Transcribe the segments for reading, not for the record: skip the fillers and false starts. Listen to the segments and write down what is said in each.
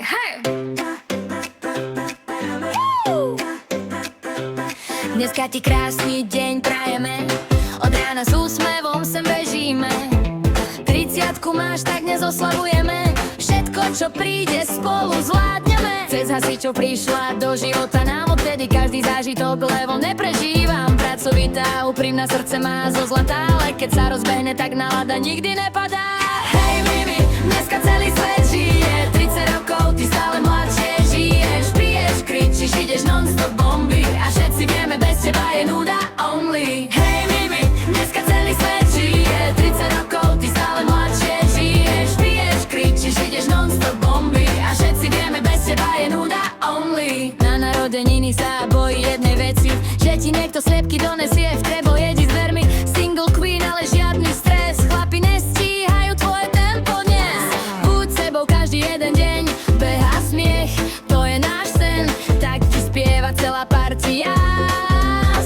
hej. Dneska ti krásny deň prajeme, od rána s úsmevom sem bežíme. 30-ku máš, tak dnes oslavujeme, všetko čo príde spolu zvládneme. Cez hasičov prišla do života nám, odtedy každý zážitok levo neprežívam. Pracovitá, úprimná, srdce má zo zlata, ale keď sa rozbehne, tak nálada nikdy nepadá. Hej Mimi, dneska celý svet žije, 30 rokov, ty stále mladšie žiješ. Piješ, kričíš, ideš non-stop bomby a všetci vieme, bez teba je nuda only. Hej Mimi, dneska celý svet žije, 30 rokov, ty stále mladšie žiješ. Piješ, kričíš, ideš non-stop bomby a všetci vieme, bez teba je nuda only. Na narodeniny sa bojí jednej veci, že ti niekto sliepky donesie v krebo, jedí s dvermi. Single queen, ale žiadny stres, chlapi nestíhajú tvoje tempo dnes. Buď sebou každý jeden deň, beha smiech, to je náš sen, tak ti spieva celá partia.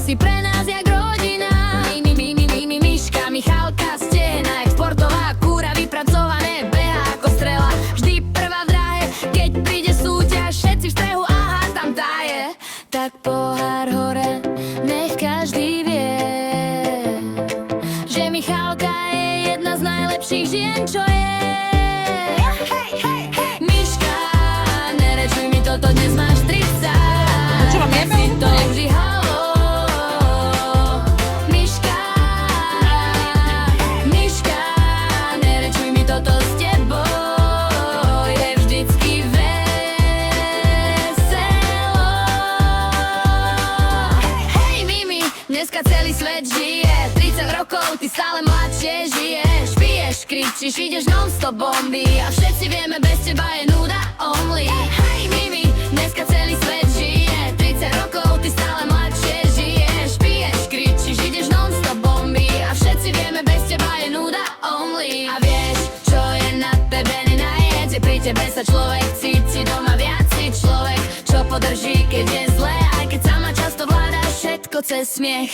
Si pre nás jak rodina. Mini, Miška, Michalka, stehna jak sportová kúra, vypracované, beha ako strela, vždy prvá v dráhe. Keď príde súťaž, všetci v strehu, aha, tam tá je. Tak pohár hore, nech každý vie, že Michalka je jedna z najlepších žien, čo je. Miška, nerečuj mi toto, dnes máš 30. Čo vám jeme? Si to vždy halo. Miška, nerečuj mi toto, s tebou je vždycky veselo. Hej Mimi, dneska celý svet žije, 30 rokov, ty stále mladšie žiješ. Piješ, kričíš, ideš non-stop bomby a všetci vieme, bez teba je nuda only. Hej Mimi, dneska celý svet žije, 30 rokov, ty stále mladšie žiješ. Piješ, kričíš, ideš non-stop bomby a všetci vieme, bez teba je nuda only. A vieš, čo je na tebe nenajed, že pri tebe sa človek cíti doma, viac si človek, čo podrží, keď je zle, aj keď sama často vládaš všetko cez smiech.